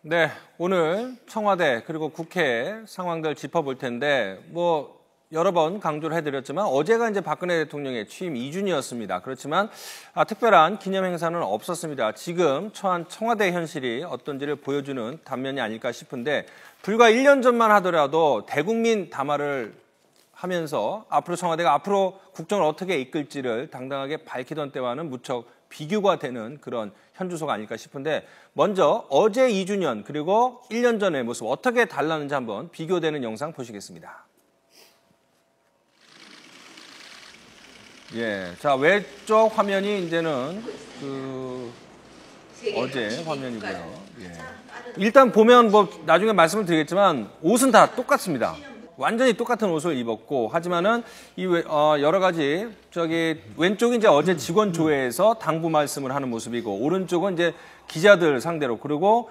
네, 오늘 청와대 그리고 국회 상황들 짚어볼 텐데 여러 번 강조를 해드렸지만 어제가 이제 박근혜 대통령의 취임 2주년이었습니다. 그렇지만 특별한 기념 행사는 없었습니다. 지금 처한 청와대 현실이 어떤지를 보여주는 단면이 아닐까 싶은데 불과 1년 전만 하더라도 대국민 담화를 하면서 앞으로 청와대가 앞으로 국정을 어떻게 이끌지를 당당하게 밝히던 때와는 무척 비교가 되는 그런 현주소가 아닐까 싶은데 먼저 어제 2주년 그리고 1년 전의 모습 어떻게 달랐는지 한번 비교되는 영상 보시겠습니다. 예, 자 왼쪽 화면이 이제는 어제 화면이고요. 예. 일단 보면 나중에 말씀을 드리겠지만 옷은 다 똑같습니다. 완전히 똑같은 옷을 입었고 하지만은 여러 가지 왼쪽이 이제 어제 직원 조회에서 당부 말씀을 하는 모습이고 오른쪽은 이제 기자들 상대로 그리고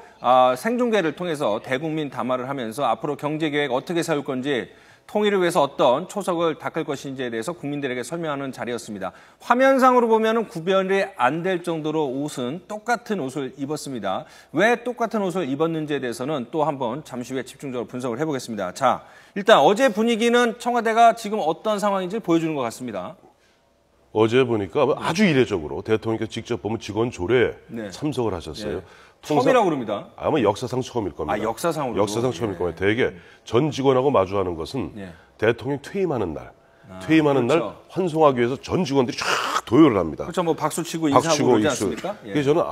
생중계를 통해서 대국민 담화를 하면서 앞으로 경제 계획 어떻게 세울 건지 통일을 위해서 어떤 초석을 닦을 것인지에 대해서 국민들에게 설명하는 자리였습니다. 화면상으로 보면은 구별이 안 될 정도로 옷은 똑같은 옷을 입었습니다. 왜 똑같은 옷을 입었는지에 대해서는 또 한번 잠시 후에 집중적으로 분석을 해보겠습니다. 자, 일단 어제 분위기는 청와대가 지금 어떤 상황인지 보여주는 것 같습니다. 어제 보니까 아주 이례적으로 대통령께서 직접 보면 직원 조례에 참석을 하셨어요. 네. 처음이라고 그럽니다. 아마 역사상 처음일 겁니다. 역사상으로? 역사상 처음일 겁니다. 대개 전 직원하고 마주하는 것은 대통령 퇴임하는 날. 퇴임하는 날 환송하기 위해서 전 직원들이 쫙 도열을 합니다. 그렇죠. 박수 치고 인사하고 그러지 않습니까? 그래서 저는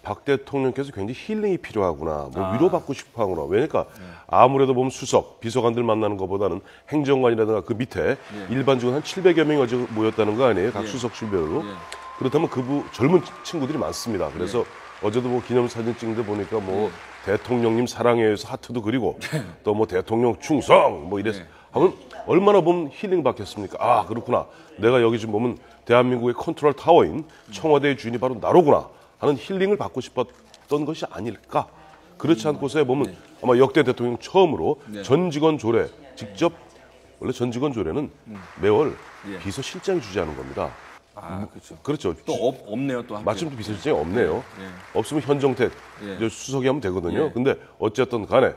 박 대통령께서 굉장히 힐링이 필요하구나. 위로받고 싶어 하구나. 왜냐니까 아무래도 보면 수석, 비서관들 만나는 것보다는 행정관이라든가 그 밑에 일반 직원 한 700여 명이 어제 모였다는 거 아니에요? 각 수석실별로. 그렇다면 젊은 친구들이 많습니다. 그래서 어제도 기념사진 찍는데 보니까 대통령님 사랑해서 하트도 그리고 또 대통령 충성 이래서 하면 얼마나 보면 힐링 받겠습니까? 그렇구나. 내가 여기 지금 보면 대한민국의 컨트롤 타워인 청와대의 주인이 바로 나로구나 하는 힐링을 받고 싶었던 것이 아닐까. 그렇지 않고서 보면 아마 역대 대통령 처음으로 전 직원 조례 직접 원래 전 직원 조례는 매월 비서실장이 주재하는 겁니다. 그렇죠. 또 없네요, 또. 마침 비서실장이 없네요. 없으면 현정택 수석이 하면 되거든요. 근데 어쨌든 간에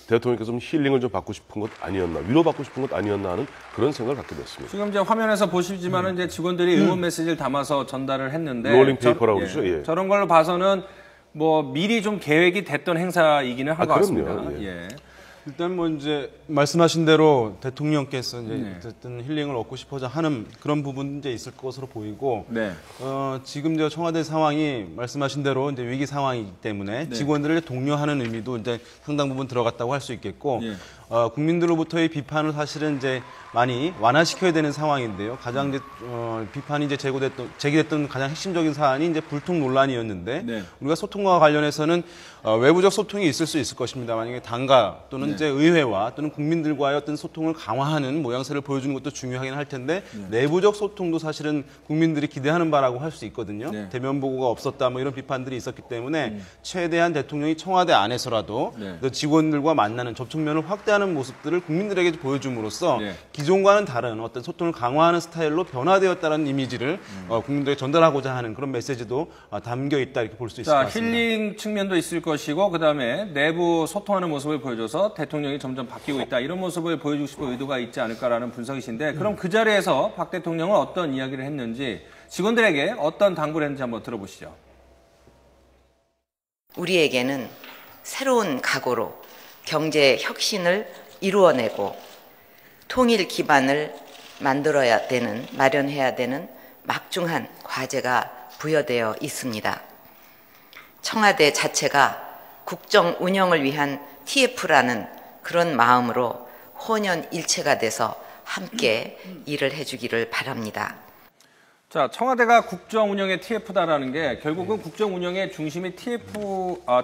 대통령께서 힐링을 좀 받고 싶은 것 아니었나, 위로받고 싶은 것 아니었나 하는 그런 생각을 갖게 됐습니다. 지금 이제 화면에서 보시지만은 이제 직원들이 응원 메시지를 담아서 전달을 했는데 롤링 페이퍼라고 그러죠. 저런 걸로 봐서는 미리 좀 계획이 됐던 행사이기는 한 것 같습니다. 일단 이제 말씀하신 대로 대통령께서 이제 어쨌든 힐링을 얻고 싶어서 하는 그런 부분 이제 있을 것으로 보이고 지금 저 청와대 상황이 말씀하신 대로 이제 위기 상황이기 때문에 직원들을 독려하는 의미도 이제 상당 부분 들어갔다고 할 수 있겠고 국민들로부터의 비판을 사실은 이제 많이 완화시켜야 되는 상황인데요. 가장 이제 비판이 이제 제기됐던 가장 핵심적인 사안이 이제 불통 논란이었는데 우리가 소통과 관련해서는 외부적 소통이 있을 수 있을 것입니다. 만약에 당과 또는 이제 의회와 또는 국민들과의 어떤 소통을 강화하는 모양새를 보여주는 것도 중요하긴 할 텐데 내부적 소통도 사실은 국민들이 기대하는 바라고 할 수 있거든요. 대면 보고가 없었다 이런 비판들이 있었기 때문에 최대한 대통령이 청와대 안에서라도 직원들과 만나는 접촉면을 확대하는 모습들을 국민들에게 보여줌으로써 기존과는 다른 어떤 소통을 강화하는 스타일로 변화되었다는 이미지를 국민들에게 전달하고자 하는 그런 메시지도 담겨 있다 이렇게 볼 수 있을 것 같습니다. 힐링 측면도 있을 것이고 그다음에 내부 소통하는 모습을 보여줘서 대통령이 점점 바뀌고 있다 이런 모습을 보여주고 싶은 의도가 있지 않을까라는 분석이신데 그럼 그 자리에서 박 대통령은 어떤 이야기를 했는지 직원들에게 어떤 당부를 했는지 한번 들어보시죠. 우리에게는 새로운 각오로 경제 혁신을 이루어내고 통일 기반을 마련해야 되는 막중한 과제가 부여되어 있습니다. 청와대 자체가 국정 운영을 위한 TF라는 그런 마음으로 혼연일체가 돼서 함께 일을 해주기를 바랍니다. 자, 청와대가 국정 운영의 TF다라는 게 결국은 국정 운영의 중심이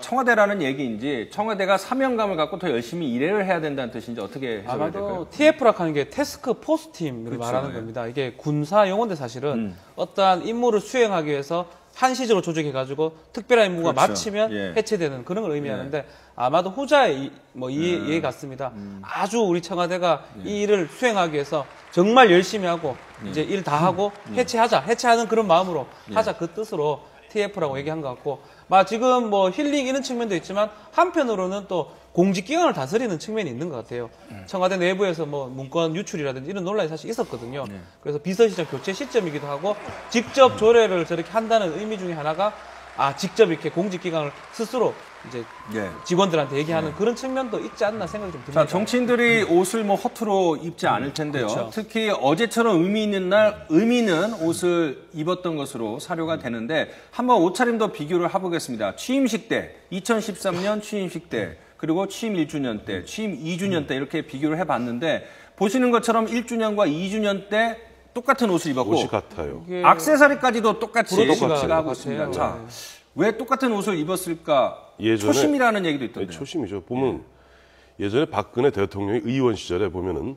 청와대라는 얘기인지 청와대가 사명감을 갖고 더 열심히 일을 해야 된다는 뜻인지 어떻게 해석이 될까요? 아마도 TF라고 하는 게 태스크 포스 팀을 말하는 겁니다. 이게 군사 용어인데 사실은 어떠한 임무를 수행하기 위해서 한시적으로 조직해가지고 특별한 임무가 마치면 해체되는 그런 걸 의미하는데 아마도 후자의 이해 같습니다. 아주 우리 청와대가 이 일을 수행하기 위해서 정말 열심히 하고 이제 일 다 하고 해체하는 그런 마음으로 하자 그 뜻으로 TF라고 얘기한 것 같고, 지금 뭐 힐링 이런 측면도 있지만 한편으로는 또 공직기관을 다스리는 측면이 있는 것 같아요. 청와대 내부에서 뭐 문건 유출이라든지 이런 논란이 사실 있었거든요. 그래서 비서실장 교체 시점이기도 하고 직접 조례를 저렇게 한다는 의미 중에 하나가 직접 이렇게 공직기관을 스스로 이제 직원들한테 얘기하는 그런 측면도 있지 않나 생각이 좀 듭니다. 자, 정치인들이 옷을 뭐 허투루 입지 않을 텐데요. 그렇죠. 특히 어제처럼 의미 있는 날 의미 있는 옷을 입었던 것으로 사료가 되는데 한번 옷차림도 비교를 해보겠습니다. 취임식 때, 2013년 취임식 때, 그리고 취임 1주년 때, 취임 2주년 때 이렇게 비교를 해봤는데 보시는 것처럼 1주년과 2주년 때 똑같은 옷을 입었고 옷이 같아요. 액세서리까지도 똑같이 브로치가 하고 있습니다. 같아요. 자, 왜 똑같은 옷을 입었을까? 예전에 초심이라는 얘기도 있던데요. 초심이죠. 보면 예전에 박근혜 대통령이 의원 시절에 보면은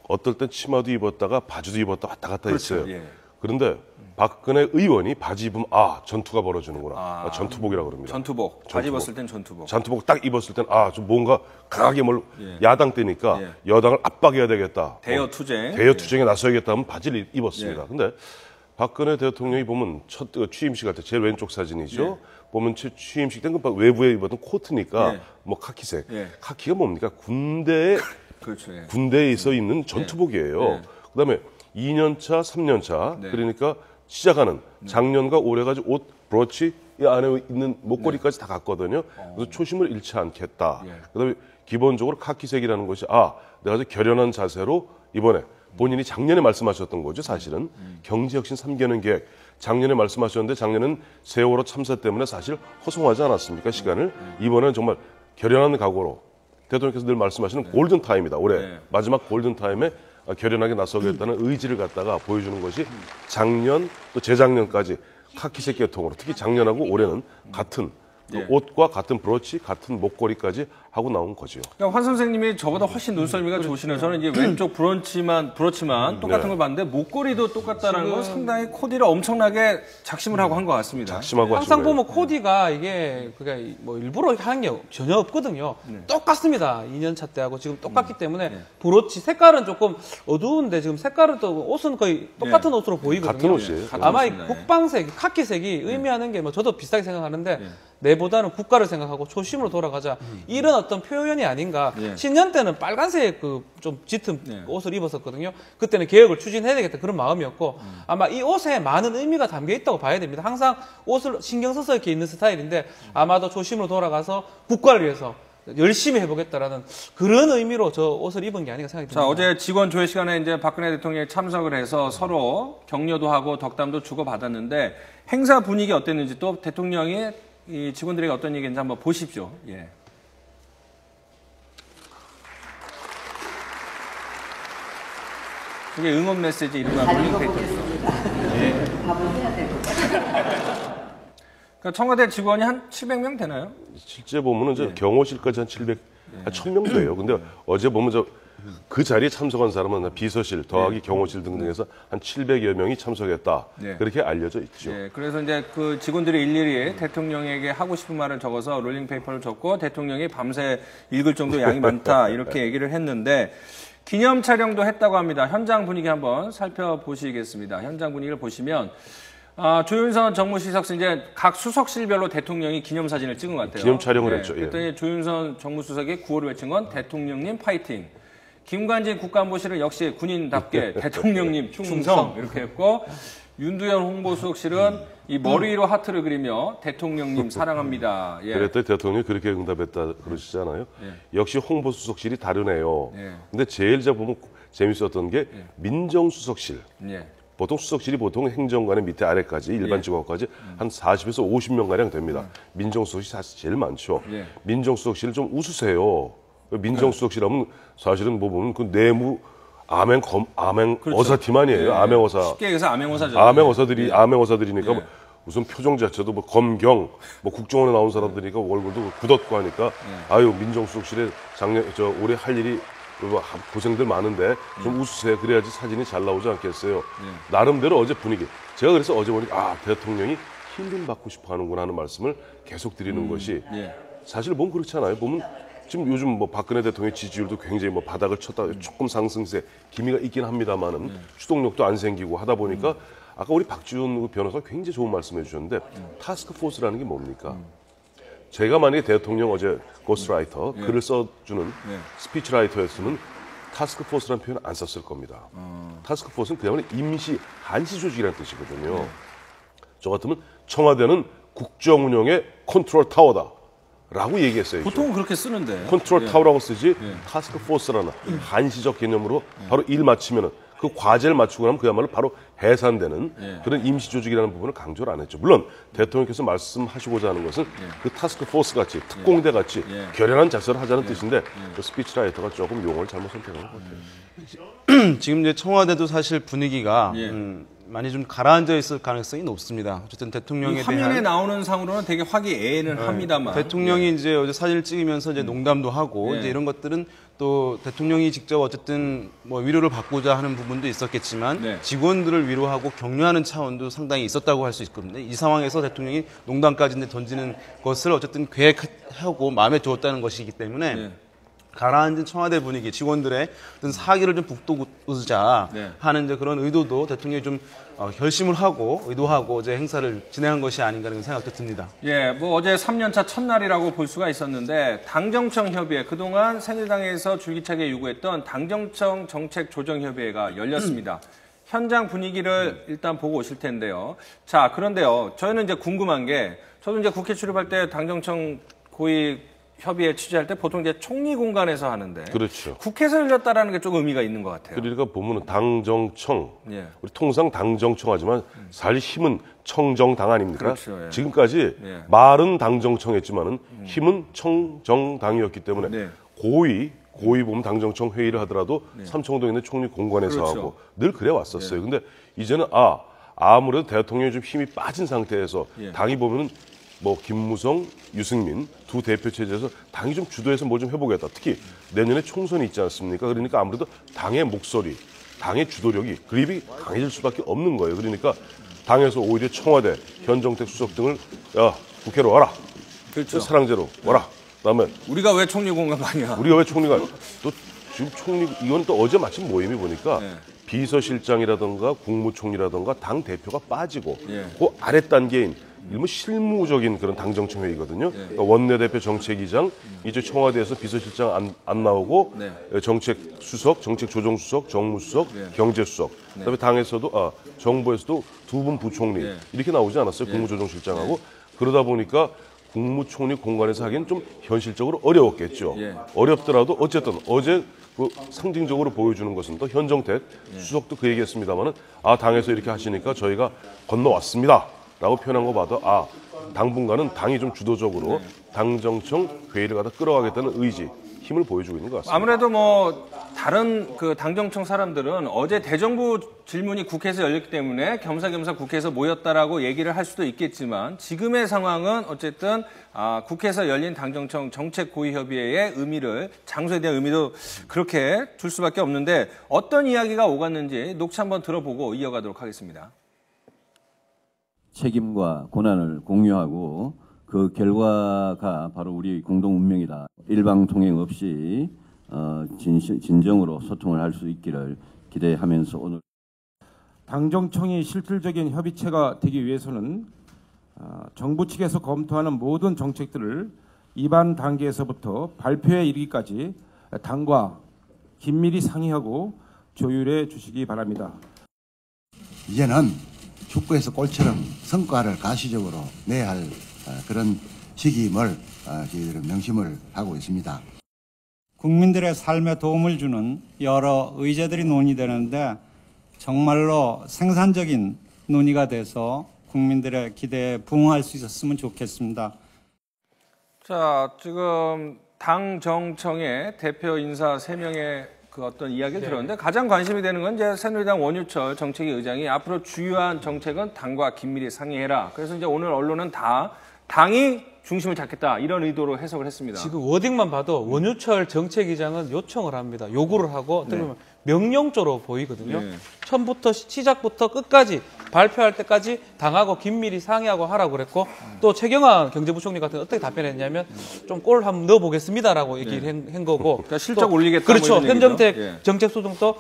어떨 땐 치마도 입었다가 바지도 입었다 왔다 갔다 했어요. 예. 그런데 박근혜 의원이 바지 입으면 전투가 벌어지는구나. 전투복이라고 그럽니다. 전투복. 바지 입었을 땐 전투복. 전투복 딱 입었을 땐 좀 뭔가 강하게 야당 때니까 여당을 압박해야 되겠다. 대여 투쟁. 대여 투쟁에 나서야겠다 하면 바지를 입었습니다. 근데 박근혜 대통령이 보면 첫 취임식 할 때 제일 왼쪽 사진이죠. 보면 취임식 때 외부에 입었던 코트니까 뭐 카키색. 카키가 뭡니까? 군대에 그렇죠. 군대에 서 있는 전투복이에요. 그다음에 2년차, 3년차 그러니까 시작하는 작년과 올해까지 옷 브로치 이 안에 있는 목걸이까지 다 갔거든요. 그래서 초심을 잃지 않겠다. 그다음에 기본적으로 카키색이라는 것이 내가 아주 결연한 자세로 이번에 본인이 작년에 말씀하셨던 거죠. 사실은 경제혁신 3개년 계획 작년에 말씀하셨는데 작년은 세월호 참사 때문에 사실 허송하지 않았습니까? 시간을 이번에는 정말 결연한 각오로 대통령께서 늘 말씀하시는 골든타임이다. 올해 마지막 골든타임에 결연하게 나서겠다는 의지를 갖다가 보여주는 것이 작년 또 재작년까지 카키색 계통으로 특히 작년하고 올해는 같은 옷과 같은 브로치, 같은 목걸이까지 하고 나온 거죠. 그러니까 환 선생님이 저보다 훨씬 눈썰미가 좋으시네요. 저는 이제 왼쪽 브로치만 똑같은 걸 봤는데 목걸이도 똑같다는 건 상당히 코디를 엄청나게 작심을 하고 한 것 같습니다. 작심하고 항상 보면 코디가 이게 뭐 일부러 하는 게 전혀 없거든요. 똑같습니다. 2년차 때하고 지금 똑같기 때문에 브로치 색깔은 조금 어두운데 지금 색깔은 또 옷은 거의 똑같은 옷으로 보이거든요. 같은 옷이에요. 아마 이 국방색, 카키색이 의미하는 게 저도 비슷하게 생각하는데 내보다는 국가를 생각하고 초심으로 돌아가자 이런 어떤 표현이 아닌가. 신년 때는 빨간색 좀 짙은 옷을 입었었거든요. 그때는 개혁을 추진해야 되겠다 그런 마음이었고 아마 이 옷에 많은 의미가 담겨 있다고 봐야 됩니다. 항상 옷을 신경 써서 이렇게 입는 스타일인데 아마도 초심으로 돌아가서 국가를 위해서 열심히 해보겠다라는 그런 의미로 저 옷을 입은 게 아닌가 생각이 듭니다. 자, 어제 직원 조회 시간에 이제 박근혜 대통령이 참석을 해서 서로 격려도 하고 덕담도 주고받았는데 행사 분위기 어땠는지 또 대통령이 이 직원들에게 어떤 얘기인지 한번 보십시오. 이게 응원 메시지 이른바 롤링페이퍼입니다. 밥을 해야 될 것 같아요. 그러니까 청와대 직원이 한 700명 되나요? 실제 보면은 경호실까지 한 1000명 돼요. 근데 어제 보면 그 자리에 참석한 사람은 비서실 더하기 경호실 등등해서 한 700여 명이 참석했다. 그렇게 알려져 있죠. 그래서 이제 그 직원들이 일일이 대통령에게 하고 싶은 말을 적어서 롤링페이퍼를 적고 대통령이 밤새 읽을 정도 양이 많다 이렇게 얘기를 했는데 기념 촬영도 했다고 합니다. 현장 분위기 한번 살펴보시겠습니다. 현장 분위기를 보시면 조윤선 정무수석실 이제 각 수석실별로 대통령이 기념사진을 찍은 것 같아요. 기념 촬영을 했죠. 그랬더니 조윤선 정무수석이 구호를 외친 건 대통령님 파이팅. 김관진 국가안보실은 역시 군인답게 대통령님 충성 이렇게 했고 윤두현 홍보수석실은 이 머리 위로 하트를 그리며 대통령님 사랑합니다. 그랬더니 대통령이 그렇게 응답했다 그러시잖아요. 역시 홍보수석실이 다르네요. 근데 제일 제가 보면 재밌었던 게 민정수석실. 보통 수석실이 보통 행정관의 밑에 아래까지 일반 직원까지 한 40에서 50명 가량 됩니다. 민정수석실이 사실 제일 많죠. 민정수석실을 좀 웃으세요. 민정수석실 하면 사실은 뭐 보면 그 내무 암행 그렇죠. 어사팀 아니에요. 암행어사. 쉽게 얘기해서 암행어사죠. 암행어사들이니까 우선 표정 자체도 뭐 검경, 뭐 국정원에 나온 사람들이니까 얼굴도 굳었고 하니까 아유 민정수석실에 올해 할 일이 고생들 많은데 좀 웃으세요. 그래야지 사진이 잘 나오지 않겠어요. 나름대로 어제 분위기. 제가 그래서 어제 보니까 대통령이 힐링 받고 싶어 하는구나 하는 말씀을 계속 드리는 것이 사실 보면 그렇지 않아요. 보면 지금 요즘 뭐 박근혜 대통령의 지지율도 굉장히 뭐 바닥을 쳤다 조금 상승세 기미가 있긴 합니다만은 추동력도 안 생기고 하다 보니까 아까 우리 박지원 변호사 굉장히 좋은 말씀해 주셨는데 타스크포스라는 게 뭡니까? 제가 만약에 대통령 어제 고스트라이터 글을 써주는 스피치라이터였으면 타스크포스라는 표현 안 썼을 겁니다. 타스크포스는 그야말로 임시 한시 조직이라는 뜻이거든요. 저 같으면 청와대는 국정 운영의 컨트롤 타워다라고 얘기했어요. 보통은 그렇게 쓰는데. 컨트롤 타워라고 쓰지 타스크포스라는 한시적 개념으로 바로 일 마치면은 그 과제를 맞추고 나면 그야말로 바로 해산되는 그런 임시 조직이라는 부분을 강조를 안 했죠. 물론 대통령께서 말씀하시고자 하는 것은 그 타스크포스 같이 특공대 같이 결연한 자세를 하자는 뜻인데 그 스피치라이터가 조금 용어를 잘못 선택한 것 같아요. 지금 이제 청와대도 사실 분위기가 많이 좀 가라앉아 있을 가능성이 높습니다. 어쨌든 대통령에 대한 화면에 나오는 상으로는 되게 화기애애는 합니다만 대통령이 이제 어제 사진을 찍으면서 이제 농담도 하고 이제 이런 것들은 또 대통령이 직접 어쨌든 뭐 위로를 받고자 하는 부분도 있었겠지만 직원들을 위로하고 격려하는 차원도 상당히 있었다고 할 수 있거든요. 이 상황에서 대통령이 농담까지 던지는 것을 어쨌든 계획하고 마음에 두었다는 것이기 때문에 가라앉은 청와대 분위기, 직원들의 어떤 사기를 좀 북돋우자 하는 이제 그런 의도도 대통령이 좀 결심을 하고 의도하고 이제 행사를 진행한 것이 아닌가 하는 생각도 듭니다. 예, 뭐 어제 3년차 첫날이라고 볼 수가 있었는데 당정청 협의회, 그동안 새누리당에서 줄기차게 요구했던 당정청 정책조정협의회가 열렸습니다. 현장 분위기를 일단 보고 오실 텐데요. 자, 그런데요. 저희는 이제 궁금한 게 저도 이제 국회 출입할 때 당정청 고위 협의회 취재할 때 보통 이제 총리 공간에서 하는데 그렇죠. 국회에서 열렸다라는 게 좀 의미가 있는 것 같아요. 그러니까 보면은 당정청, 우리 통상 당정청 하지만 사실 힘은 청정당 아닙니까? 그렇죠, 지금까지 말은 당정청했지만은 힘은 청정당이었기 때문에 고위 보면 당정청 회의를 하더라도 삼청동에 있는 총리 공간에서 하고 늘 그래 왔었어요. 근데 이제는 아무래도 대통령이 좀 힘이 빠진 상태에서 당이 보면은 뭐 김무성, 유승민 두 대표 체제에서 당이 좀 주도해서 뭘 좀 해보겠다. 특히 내년에 총선이 있지 않습니까? 그러니까 아무래도 당의 목소리, 당의 주도력이 그립이 강해질 수밖에 없는 거예요. 그러니까 당에서 오히려 청와대, 현정택 수석 등을 야 국회로 와라. 그렇죠. 사랑제로 와라. 그다음에 우리가 왜 총리 공간 가냐? 우리가 왜 총리가 또 지금 총리 이건 또 어제 마침 모임이 보니까 비서실장이라든가 국무총리라든가 당 대표가 빠지고 그 아래 단계인 일본 실무적인 그런 당정청 회의거든요. 그러니까 원내대표 정책위장, 이제 청와대에서 비서실장 안 나오고 정책수석, 정책조정수석, 정무수석, 경제수석. 그다음에 당에서도 정부에서도 두 분 부총리 이렇게 나오지 않았어요. 국무조정실장하고 그러다 보니까 국무총리 공간에서 하기엔 좀 현실적으로 어려웠겠죠. 어렵더라도 어쨌든 어제 그 상징적으로 보여주는 것은 또 현정택 수석도 그 얘기했습니다만은 당에서 이렇게 하시니까 저희가 건너왔습니다. 라고 표현한 거 봐도 당분간은 당이 좀 주도적으로 당정청 회의를 갖다 끌어가겠다는 의지, 힘을 보여주고 있는 것 같습니다. 아무래도 뭐 다른 그 당정청 사람들은 어제 대정부 질문이 국회에서 열렸기 때문에 겸사겸사 국회에서 모였다라고 얘기를 할 수도 있겠지만 지금의 상황은 어쨌든 국회에서 열린 당정청 정책고위협의회의 의미를 장소에 대한 의미도 그렇게 둘 수밖에 없는데 어떤 이야기가 오갔는지 녹취 한번 들어보고 이어가도록 하겠습니다. 책임과 고난을 공유하고 그 결과가 바로 우리 공동 운명이다. 일방통행 없이 진정으로 소통을 할 수 있기를 기대하면서 오늘 당정청이 실질적인 협의체가 되기 위해서는 정부 측에서 검토하는 모든 정책들을 입안 단계에서부터 발표에 이르기까지 당과 긴밀히 상의하고 조율해 주시기 바랍니다. 이제는 축구에서 골처럼 성과를 가시적으로 내야 할 그런 시기임을 저희들은 명심을 하고 있습니다. 국민들의 삶에 도움을 주는 여러 의제들이 논의되는데 정말로 생산적인 논의가 돼서 국민들의 기대에 부응할 수 있었으면 좋겠습니다. 자, 지금 당정청의 대표 인사 3명의 그 어떤 이야기를 들었는데 가장 관심이 되는 건 이제 새누리당 원유철 정책위 의장이 앞으로 주요한 정책은 당과 긴밀히 상의해라. 그래서 이제 오늘 언론은 당이 중심을 잡겠다 이런 의도로 해석을 했습니다. 지금 워딩만 봐도 원유철 정책위장은 요청을 합니다. 요구를 하고 어떻게 보면 명령조로 보이거든요. 처음부터 시작부터 끝까지 발표할 때까지 당하고 긴밀히 상의하고 하라고 그랬고 또 최경환 경제부총리 같은 어떻게 답변했냐면 좀 골 한번 넣어보겠습니다라고 얘기를 한 거고 그러니까 실적 올리겠다. 그렇죠. 뭐 이런 현정택 정책소정도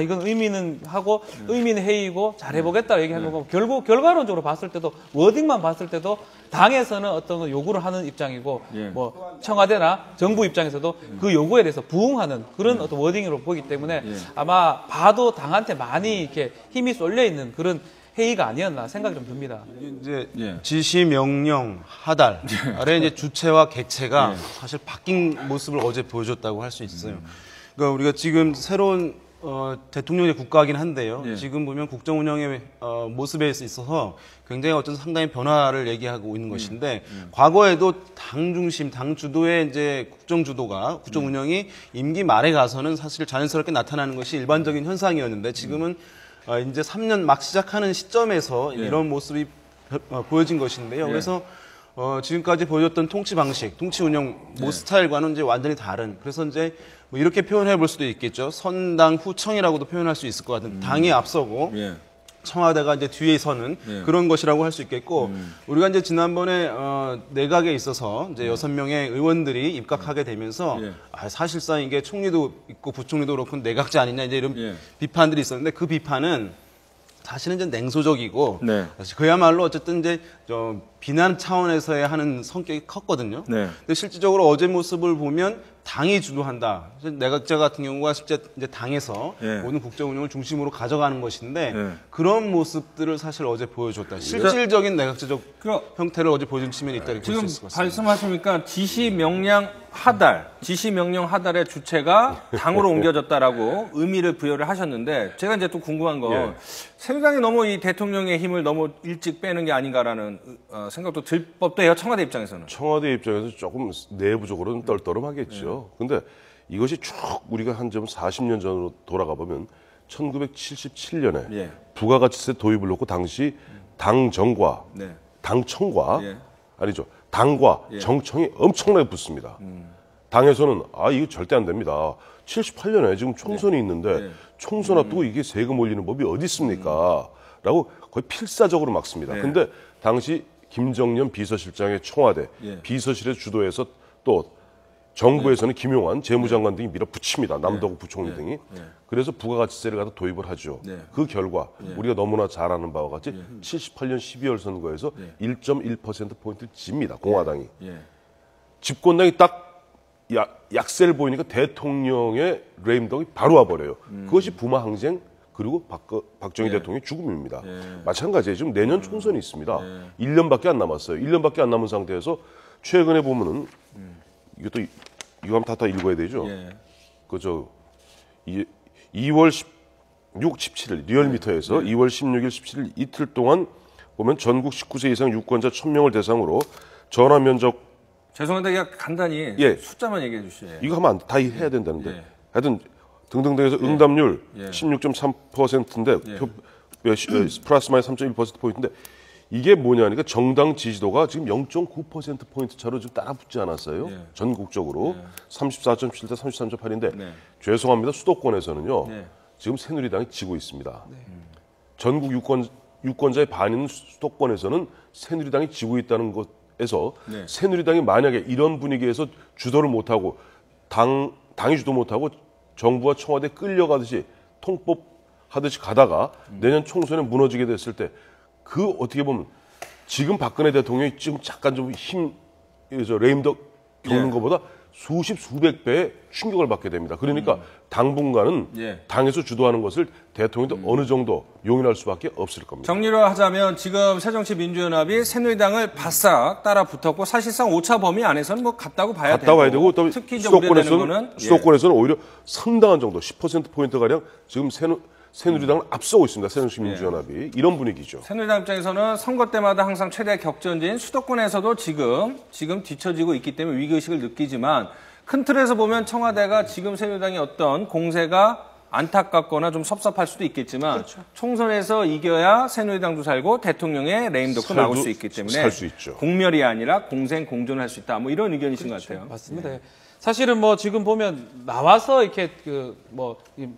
이건 의미는 하고 의미는 회의고 잘해보겠다 얘기한 거고 결국 결과론적으로 봤을 때도 워딩만 봤을 때도 당에서는 어떤 요구를 하는 입장이고 뭐 청와대나 정부 입장에서도 그 요구에 대해서 부응하는 그런 어떤 워딩으로 보기 때문에 아마 봐도 당한테 많이 이렇게 힘이 쏠려 있는 그런 회의가 아니었나 생각이 좀 듭니다. 이제 지시, 명령, 하달 아래 이제 주체와 객체가 사실 바뀐 모습을 어제 보여줬다고 할 수 있어요. 그러니까 우리가 지금 새로운 대통령의 국가이긴 한데요. 지금 보면 국정 운영의 모습에 있어서 굉장히 어떤 상당히 변화를 얘기하고 있는 것인데 과거에도 당 중심, 당 주도의 이제 국정 주도가 국정 운영이 임기 말에 가서는 사실 자연스럽게 나타나는 것이 일반적인 현상이었는데 지금은 이제 3년 막 시작하는 시점에서 이런 모습이 보여진 것인데요. 그래서 지금까지 보여줬던 통치 방식, 통치 운영 스타일과는 이제 완전히 다른. 그래서 이제 뭐 이렇게 표현해 볼 수도 있겠죠. 선당 후청이라고도 표현할 수 있을 것 같은. 당이 앞서고 청와대가 이제 뒤에 서는 그런 것이라고 할 수 있겠고 우리가 이제 지난번에 내각에 있어서 이제 6명의 의원들이 입각하게 되면서 사실상 이게 총리도 있고 부총리도 그렇고 내각제 아니냐 이제 이런 비판들이 있었는데 그 비판은 사실은 이제 냉소적이고 그야말로 어쨌든 이제 비난 차원에서의 하는 성격이 컸거든요. 근데 실질적으로 어제 모습을 보면 당이 주도한다. 내각제 같은 경우가 실제 이제 당에서 모든 국정 운영을 중심으로 가져가는 것인데 그런 모습들을 사실 어제 보여줬다. 실질적인 내각제적 형태를 어제 보여준 측면이 있다 이렇게 볼 수 있을 것 같습니다. 말씀하시니까 지시, 명령, 하달, 지시, 명령, 하달의 주체가 당으로 옮겨졌다라고 의미를 부여를 하셨는데 제가 이제 또 궁금한 건 새누리당이 너무 이 대통령의 힘을 너무 일찍 빼는 게 아닌가라는 생각도 들 법도 해요. 청와대 입장에서는. 청와대 입장에서 조금 내부적으로는 떨떠름하겠죠. 근데 이것이 쭉 우리가 한 좀 40년 전으로 돌아가 보면 1977년에 부가가치세 도입을 놓고 당시 당정과 당청과 아니죠. 당과 정청이 엄청나게 붙습니다. 당에서는 이거 절대 안 됩니다. 78년에 지금 총선이 있는데 총선 앞두고 이게 세금 올리는 법이 어디 있습니까? 라고 거의 필사적으로 막습니다. 근데 당시 김정년 비서실장의 청와대 비서실의 주도에서 또 정부에서는 김용환 재무장관 등이 밀어붙입니다. 남도국 부총리 등이. 그래서 부가가치세를 갖다 도입을 하죠. 그 결과 우리가 너무나 잘 아는 바와 같이 78년 12월 선거에서 1.1%포인트 집니다. 공화당이. 집권당이 딱 약세를 보이니까 대통령의 레임덕이 바로 와버려요. 그것이 부마항쟁 그리고 박정희 대통령의 죽음입니다. 마찬가지예요. 지금 내년 총선이 있습니다. 1년밖에 안 남았어요. 1년밖에 안 남은 상태에서 최근에 보면은 이것도 이거 한번 다 읽어야 되죠. 그저 2월 16, 17일 리얼미터에서 2월 16일, 17일 이틀 동안 보면 전국 19세 이상 유권자 1000명을 대상으로 전화 면접. 죄송한데 그냥 간단히 숫자만 얘기해 주시죠. 이거 하면 다 해야 된다는데. 하여튼 등등등에서 응답률 16.3%인데 플러스 마이너스 3.1%포인트인데 이게 뭐냐니까 정당 지지도가 지금 0.9%포인트 차로 지금 따라붙지 않았어요. 전국적으로 34.7 대 33.8인데 죄송합니다. 수도권에서는요. 지금 새누리당이 지고 있습니다. 전국 유권자의 반인 수도권에서는 새누리당이 지고 있다는 것에서 새누리당이 만약에 이런 분위기에서 주도를 못하고 당이 주도 못하고 정부와 청와대에 끌려가듯이 통법하듯이 가다가 내년 총선에 무너지게 됐을 때 그 어떻게 보면 지금 박근혜 대통령이 지금 잠깐 좀 레임덕 겪는 것보다 수백 배의 충격을 받게 됩니다. 그러니까 당분간은 당에서 주도하는 것을 대통령도 어느 정도 용인할 수밖에 없을 겁니다. 정리로 하자면 지금 새정치민주연합이 새누리당을 바싹 따라 붙었고 사실상 오차 범위 안에서는 뭐 같다고 봐야 되고. 봐야 되고 또 특히 이제 우려되는 거는 수도권에서는 오히려 상당한 정도 10%포인트가량 지금 새누리당을 앞서고 있습니다. 새정치민주연합이. 이런 분위기죠. 새누리당 입장에서는 선거 때마다 항상 최대 격전지인 수도권에서도 지금 뒤처지고 있기 때문에 위기의식을 느끼지만 큰 틀에서 보면 청와대가 지금 새누리당의 어떤 공세가 안타깝거나 좀 섭섭할 수도 있겠지만 총선에서 이겨야 새누리당도 살고 대통령의 레임덕도 나올 수 있기 때문에 살 수 있죠. 공멸이 아니라 공생 공존할 수 있다. 뭐 이런 의견이신 것 같아요. 맞습니다. 사실은 뭐 지금 보면 나와서 이렇게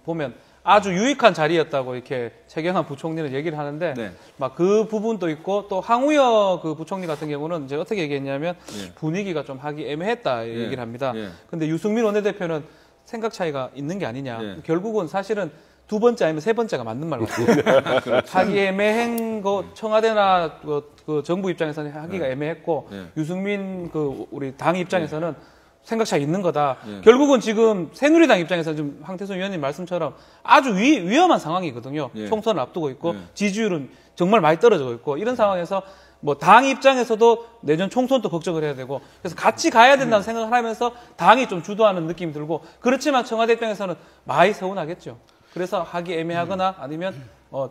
보면 아주 유익한 자리였다고 이렇게 최경환 부총리는 얘기를 하는데 막 그 부분도 있고 또 황우여 그 부총리 같은 경우는 이제 어떻게 얘기했냐면 분위기가 좀 하기 애매했다 얘기를 합니다. 근데 유승민 원내대표는 생각 차이가 있는 게 아니냐. 결국은 사실은 두 번째 아니면 세 번째가 맞는 말 같아요. 그렇죠. 하기 애매한 거 청와대나 그 정부 입장에서는 하기가 애매했고 유승민 그 우리 당 입장에서는 생각 차이 있는 거다. 결국은 지금 새누리당 입장에서 좀 황태순 위원님 말씀처럼 아주 위험한 상황이거든요. 총선을 앞두고 있고 지지율은 정말 많이 떨어지고 있고 이런 상황에서 뭐 당 입장에서도 내년 총선도 걱정을 해야 되고 그래서 같이 가야 된다는 생각을 하면서 당이 좀 주도하는 느낌이 들고 그렇지만 청와대 입장에서는 많이 서운하겠죠. 그래서 하기 애매하거나 아니면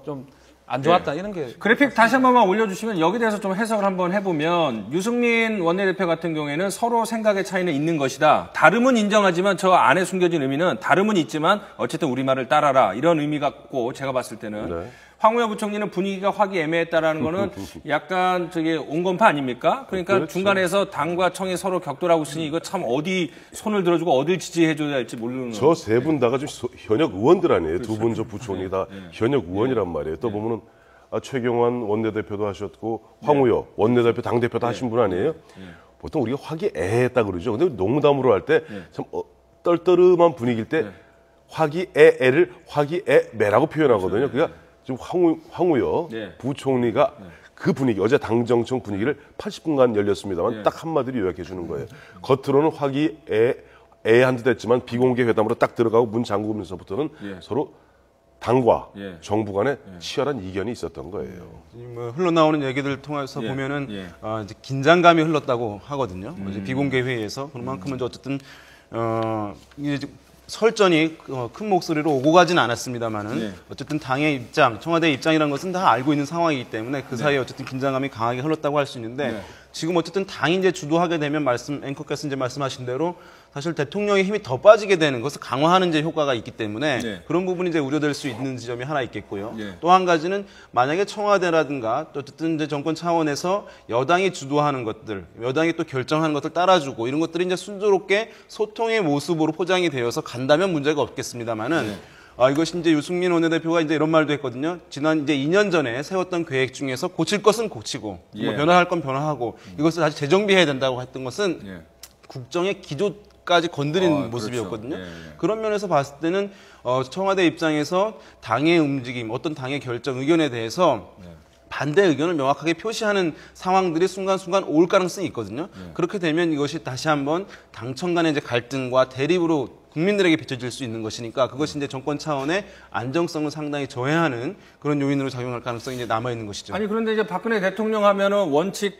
좀 안 좋았다 이런 게 그래픽 다시 한 번만 올려주시면 여기 대해서 좀 해석을 한번 해보면 유승민 원내대표 같은 경우에는 서로 생각의 차이는 있는 것이다. 다름은 인정하지만 저 안에 숨겨진 의미는 다름은 있지만 어쨌든 우리말을 따라라 이런 의미 같고 제가 봤을 때는 황우여 부총리는 분위기가 화기애매했다라는 거는 약간 온건파 아닙니까? 그러니까 그렇죠. 중간에서 당과 청이 서로 격돌하고 있으니 이거 참 어디 손을 들어주고 어딜 지지해줘야 할지 모르는. 저 세 분 다가 좀 현역 의원들 아니에요. 그렇죠. 두 분 저 부총리 다 현역 의원이란 말이에요. 또 보면은 최경환 원내대표도 하셨고 황우여 원내대표 당대표도 하신 분 아니에요? 보통 우리가 화기애애했다 그러죠. 근데 농담으로 할 때 참 떨떠름한 분위기일 때 화기애애를 화기애매라고 표현하거든요. 그러니까 지금 황우여 부총리가 그 분위기, 어제 당정청 분위기를 80분간 열렸습니다만 딱 한마디로 요약해 주는 거예요. 겉으로는 화기애애한 듯 했지만 비공개 회담으로 딱 들어가고 문 잠그면서부터는 서로 당과 정부 간에 치열한 이견이 있었던 거예요. 뭐 흘러나오는 얘기들 통해서 보면은 이제 긴장감이 흘렀다고 하거든요. 어제 비공개 회의에서 그만큼은 어쨌든 이제 설전이 큰 목소리로 오고 가진 않았습니다만은 어쨌든 당의 입장, 청와대의 입장이라는 것은 다 알고 있는 상황이기 때문에 그 사이에 어쨌든 긴장감이 강하게 흘렀다고 할 수 있는데 지금 어쨌든 당이 이제 주도하게 되면 앵커께서 이제 말씀하신 대로 사실 대통령의 힘이 더 빠지게 되는 것을 강화하는 이제 효과가 있기 때문에 그런 부분이 이제 우려될 수 있는 지점이 하나 있겠고요. 또 한 가지는 만약에 청와대라든가 또 어쨌든 이제 정권 차원에서 여당이 주도하는 것들, 여당이 또 결정하는 것들 따라주고 이런 것들이 이제 순조롭게 소통의 모습으로 포장이 되어서 간다면 문제가 없겠습니다만은 이것이 이제 유승민 원내대표가 이제 이런 말도 했거든요. 지난 이제 2년 전에 세웠던 계획 중에서 고칠 것은 고치고 뭐 변화할 건 변화하고 이것을 다시 재정비해야 된다고 했던 것은 국정의 기조까지 건드린 모습이었거든요. 그렇죠. 그런 면에서 봤을 때는 청와대 입장에서 당의 움직임, 어떤 당의 결정 의견에 대해서 반대 의견을 명확하게 표시하는 상황들이 순간순간 올 가능성이 있거든요. 그렇게 되면 이것이 다시 한번 당청 간의 이제 갈등과 대립으로 국민들에게 비춰질 수 있는 것이니까 그것이 이제 정권 차원의 안정성을 상당히 저해하는 그런 요인으로 작용할 가능성이 이제 남아 있는 것이죠. 아니 그런데 이제 박근혜 대통령 하면은 원칙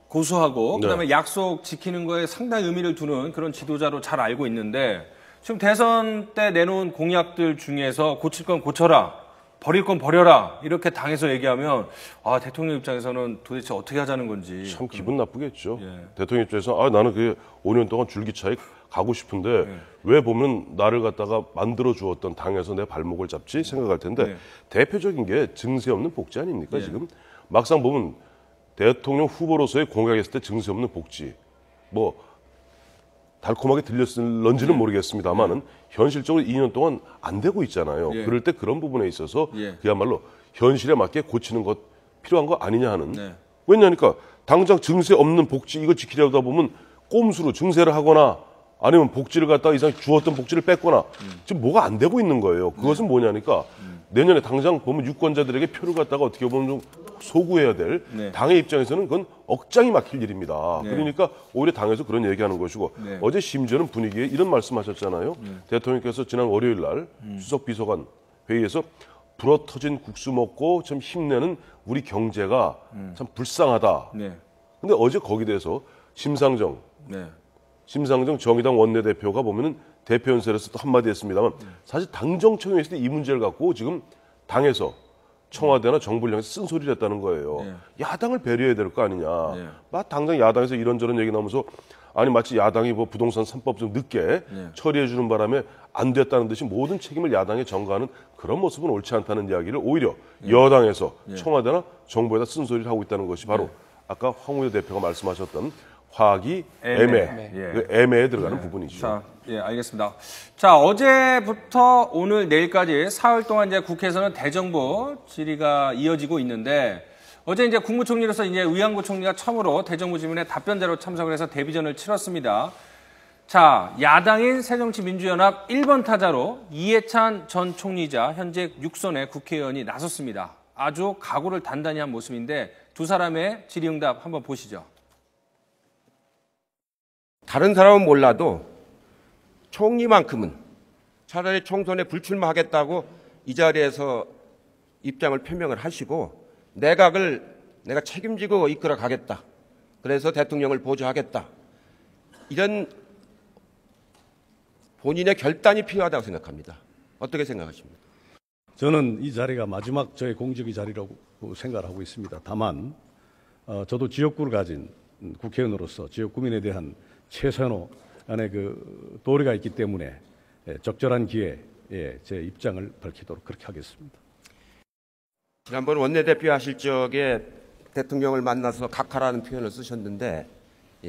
고수하고 그다음에 약속 지키는 거에 상당히 의미를 두는 그런 지도자로 잘 알고 있는데 지금 대선 때 내놓은 공약들 중에서 고칠 건 고쳐라, 버릴 건 버려라 이렇게 당에서 얘기하면 대통령 입장에서는 도대체 어떻게 하자는 건지 참 기분 나쁘겠죠. 대통령 입장에서 나는 그 5년 동안 줄기차게 가고 싶은데 왜 보면 나를 갖다가 만들어 주었던 당에서 내 발목을 잡지 생각할 텐데 대표적인 게 증세 없는 복지 아닙니까? 지금 막상 보면 대통령 후보로서의 공약했을 때 증세 없는 복지 뭐 달콤하게 들렸을런지는 모르겠습니다만은 현실적으로 2년 동안 안 되고 있잖아요. 그럴 때 그런 부분에 있어서 그야말로 현실에 맞게 고치는 것 필요한 거 아니냐 하는. 왜냐니까 당장 증세 없는 복지 이거 지키려다 보면 꼼수로 증세를 하거나 아니면 복지를 갖다가 이상 주었던 복지를 뺐거나 지금 뭐가 안 되고 있는 거예요. 그것은 뭐냐니까 내년에 당장 보면 유권자들에게 표를 갖다가 어떻게 보면 좀 소구해야 될 당의 입장에서는 그건 억장이 막힐 일입니다. 그러니까 오히려 당에서 그런 얘기하는 것이고 어제 심지어는 분위기에 이런 말씀하셨잖아요. 대통령께서 지난 월요일 날 수석 비서관 회의에서 불어터진 국수 먹고 좀 힘내는 우리 경제가 참 불쌍하다. 근데 어제 거기에 대해서 심상정 정의당 원내대표가 보면은 대표 연설에서 또 한마디 했습니다만 사실 당정청에 있을 때 이 문제를 갖고 지금 당에서 청와대나 정부를 향해서 쓴소리를 했다는 거예요. 야당을 배려해야 될 거 아니냐. 당장 야당에서 이런저런 얘기 나오면서 아니 마치 야당이 뭐 부동산 3법 좀 늦게 처리해 주는 바람에 안 됐다는 듯이 모든 책임을 야당에 전가하는 그런 모습은 옳지 않다는 이야기를 오히려 여당에서 청와대나 정부에다 쓴소리를 하고 있다는 것이 바로 아까 황우여 대표가 말씀하셨던 화기 애매, 그 애매에 들어가는 부분이죠. 자, 예, 알겠습니다. 자, 어제부터 오늘 내일까지 사흘 동안 이제 국회에서는 대정부 질의가 이어지고 있는데 어제 이제 국무총리로서 이제 의안구 총리가 처음으로 대정부 질문에 답변자로 참석을 해서 데뷔전을 치렀습니다. 자, 야당인 새정치민주연합 1번 타자로 이해찬 전 총리자 현재 6선의 국회의원이 나섰습니다. 아주 각오를 단단히 한 모습인데 두 사람의 질의응답 한번 보시죠. 다른 사람은 몰라도 총리만큼은 차라리 총선에 불출마하겠다고 이 자리에서 입장을 표명을 하시고 내각을 내가 책임지고 이끌어 가겠다. 그래서 대통령을 보좌하겠다. 이런 본인의 결단이 필요하다고 생각합니다. 어떻게 생각하십니까? 저는 이 자리가 마지막 저의 공직의 자리라고 생각을 하고 있습니다. 다만 저도 지역구를 가진 국회의원으로서 지역구민에 대한 최선의 그 도리가 있기 때문에 적절한 기회에 제 입장을 밝히도록 그렇게 하겠습니다. 지난번 원내대표 하실 적에 대통령을 만나서 각하라는 표현을 쓰셨는데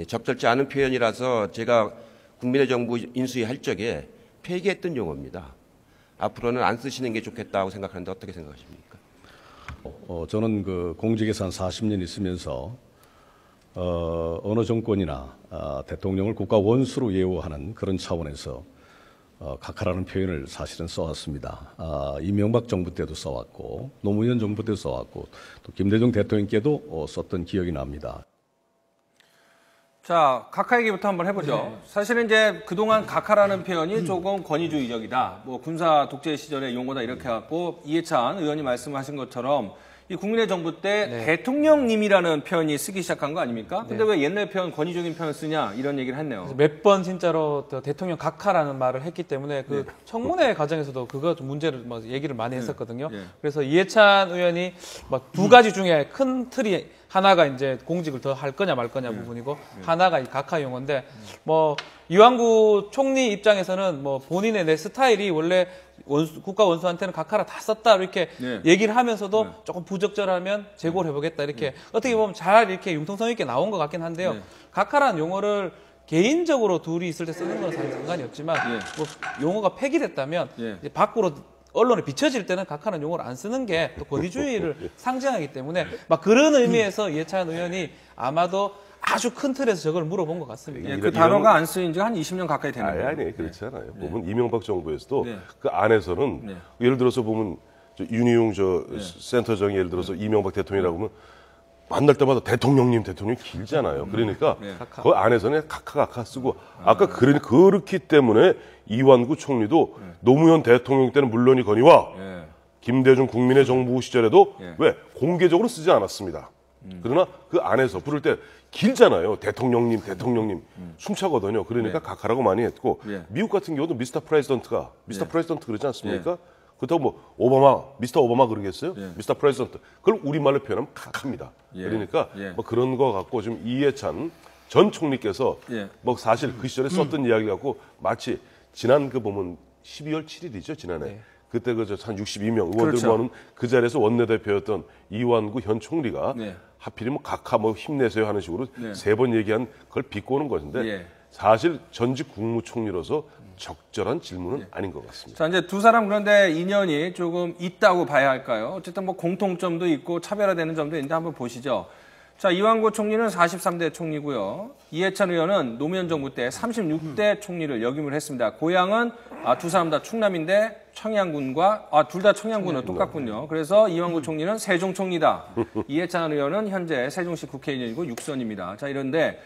적절치 않은 표현이라서 제가 국민의 정부 인수위 할 적에 폐기했던 용어입니다. 앞으로는 안 쓰시는 게 좋겠다고 생각하는데 어떻게 생각하십니까? 저는 그 공직에서 한 40년 있으면서 어느 정권이나 대통령을 국가 원수로 예우하는 그런 차원에서 각하라는 표현을 사실은 써왔습니다. 이명박 정부 때도 써왔고 노무현 정부 때도 써왔고 또 김대중 대통령께도 썼던 기억이 납니다. 자, 각하 얘기부터 한번 해보죠. 사실은 이제 그동안 각하라는 표현이 조금 권위주의적이다. 뭐 군사 독재 시절의 용어다 이렇게 해갖고 이해찬 의원이 말씀하신 것처럼 이 국민의 정부 때 대통령님이라는 표현이 쓰기 시작한 거 아닙니까? 근데 왜 옛날 표현, 권위적인 표현 쓰냐 이런 얘기를 했네요. 몇 번 진짜로 대통령 각하라는 말을 했기 때문에 그 청문회 과정에서도 그거 좀 문제를 얘기를 많이 했었거든요. 그래서 이해찬 의원이 두 가지 중에 큰 틀이 하나가 이제 공직을 더 할 거냐 말 거냐 부분이고 하나가 이 각하 용어인데 뭐 이완구 총리 입장에서는 뭐 본인의 내 스타일이 원래 국가 원수한테는 각하라 다 썼다 이렇게 얘기를 하면서도 조금 부적절하면 재고를 해보겠다 이렇게 어떻게 보면 잘 이렇게 융통성 있게 나온 것 같긴 한데요. 각하라는 용어를 개인적으로 둘이 있을 때 쓰는 건 상관이 없지만 뭐 용어가 폐기됐다면 이제 밖으로 언론에 비춰질 때는 각하는 용어를 안 쓰는 게 또 권위주의를 상징하기 때문에 막 그런 의미에서 이해찬 의원이 아마도 아주 큰 틀에서 저걸 물어본 것 같습니다. 그 단어가 안 쓰인 지가 한 20년 가까이 되는 아니 그렇지 않아요. 보면 이명박 정부에서도 그 안에서는 예를 들어서 보면 윤희용 센터장이 예를 들어서 이명박 대통령이라고 하면 만날 때마다 대통령님 길잖아요. 그러니까 그 안에서는 각하 쓰고 아까 그렇기 때문에 이완구 총리도 노무현 대통령 때는 물론이거니와 김대중 국민의 정부 시절에도 왜 공개적으로 쓰지 않았습니다. 그러나 그 안에서 부를 때 길잖아요. 대통령님 숨차거든요. 그러니까 각하라고 많이 했고 미국 같은 경우도 미스터 프레지던트 그러지 않습니까? 그렇다고 뭐 오바마, 미스터 오바마 그러겠어요? 미스터 프레지던트. 그걸 우리말로 표현하면 각하입니다. 그러니까 뭐 그런 거 갖고 좀 이해찬 전 총리께서 뭐 사실 그 시절에 썼던 이야기 갖고 마치 지난 그 보면 12월 7일이죠, 지난해. 그때 그 한 62명 의원들 모아놓은 그 자리에서 원내대표였던 이완구 현 총리가 하필이면 각하 뭐 힘내세요 하는 식으로 세 번 얘기한 그걸 비꼬는 것인데 사실 전직 국무총리로서 적절한 질문은 아닌 것 같습니다. 자, 이제 두 사람 그런데 인연이 조금 있다고 봐야 할까요? 어쨌든 뭐 공통점도 있고 차별화되는 점도 있는데 한번 보시죠. 자, 이완구 총리는 43대 총리고요. 이해찬 의원은 노무현 정부 때 36대 총리를 역임을 했습니다. 고향은 두 사람 다 충남인데 청양군과 둘 다 청양군은 똑같군요. 그래서 이완구 총리는 세종 총리다. 이해찬 의원은 현재 세종시 국회의원이고 6선입니다. 자, 이런데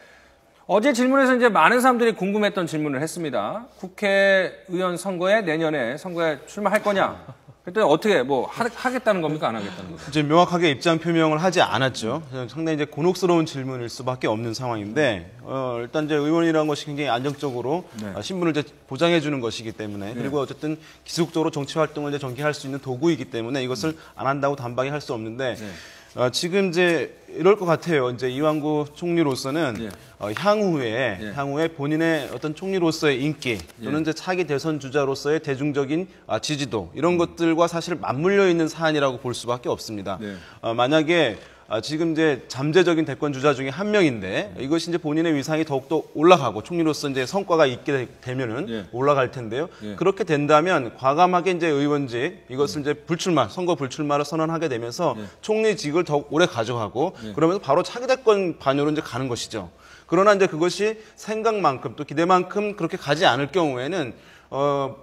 어제 질문에서 이제 많은 사람들이 궁금했던 질문을 했습니다. 국회의원 선거에 내년에 선거에 출마할 거냐? 그랬더니 어떻게 뭐 하겠다는 겁니까? 안 하겠다는 겁니까? 이제 명확하게 입장 표명을 하지 않았죠. 상당히 이제 곤혹스러운 질문일 수밖에 없는 상황인데 일단 이제 의원이라는 것이 굉장히 안정적으로 신분을 이제 보장해 주는 것이기 때문에 그리고 어쨌든 기술적으로 정치 활동을 이제 전개할 수 있는 도구이기 때문에 이것을 안 한다고 단박에 할 수 없는데 지금 이제 이럴 것 같아요. 이제 이완구 총리로서는 향후에 본인의 어떤 총리로서의 인기 또는 이제 차기 대선 주자로서의 대중적인 지지도 이런 것들과 사실 맞물려 있는 사안이라고 볼 수밖에 없습니다. 만약에 지금 이제 잠재적인 대권 주자 중에 한 명인데 이것이 이제 본인의 위상이 더욱더 올라가고 총리로서 이제 성과가 있게 되면은 올라갈 텐데요. 그렇게 된다면 과감하게 이제 의원직 이것을 이제 선거 불출마를 선언하게 되면서 총리직을 더욱 오래 가져가고 그러면서 바로 차기 대권 반열로 이제 가는 것이죠. 그러나 이제 그것이 생각만큼 또 기대만큼 그렇게 가지 않을 경우에는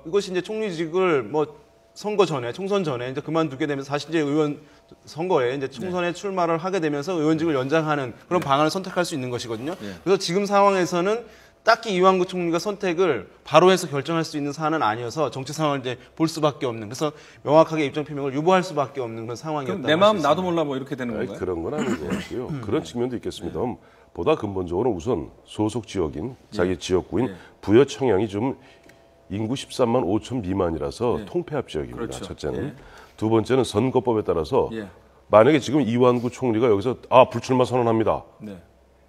이것이 이제 총리직을 뭐 선거 전에 총선 전에 이제 그만두게 되면서 다시 이제 의원 선거에 이제 총선에 출마를 하게 되면서 의원직을 연장하는 그런 방안을 선택할 수 있는 것이거든요. 그래서 지금 상황에서는 딱히 이완구 총리가 선택을 바로 해서 결정할 수 있는 사안은 아니어서 정치 상황을 이제 볼 수밖에 없는 그래서 명확하게 입장 표명을 유보할 수밖에 없는 그런 상황이었다. 내 마음 나도 몰라 뭐 이렇게 되는 건가요? 그런 건 아닌 것 같고요. 그런 측면도 있겠습니다. 보다 근본적으로 우선 소속 지역인 자기 지역구인 부여 청양이 좀 인구 13만 5천 미만이라서 통폐합 지역입니다. 그렇죠. 첫째는. 두 번째는 선거법에 따라서 만약에 지금 이완구 총리가 여기서 불출마 선언합니다.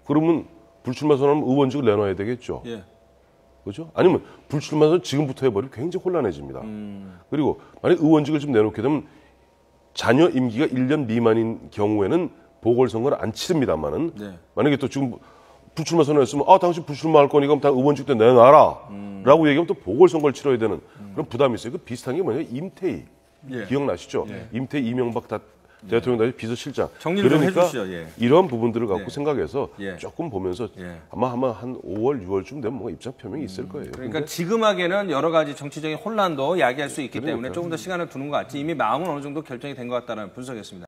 그러면 불출마 선언하면 의원직을 내놔야 되겠죠. 그렇죠? 아니면 불출마 선언 지금부터 해버리면 굉장히 혼란해집니다. 그리고 만약 의원직을 좀 내놓게 되면 자녀 임기가 1년 미만인 경우에는 보궐선거를 안 치릅니다만은 만약에 또 지금 불출마 선언했으면 당신 불출마할 거니까 그럼 다 의원직도 내놔라 라고 얘기하면 또 보궐선거를 치러야 되는 그런 부담이 있어요. 그 비슷한 게 뭐냐면 임태희 기억나시죠? 임태희 이명박 대통령 당시 비서실장. 정리를 좀 그러니까 해주시죠. 이런 부분들을 갖고 생각해서 조금 보면서 아마 한 5월, 6월쯤 되면 뭔가 입장 표명이 있을 거예요. 그러니까 지금 하기에는 여러 가지 정치적인 혼란도 야기할 수 있기 때문에 조금 더 시간을 두는 것 같지 이미 마음은 어느 정도 결정이 된 것 같다는 분석이었습니다.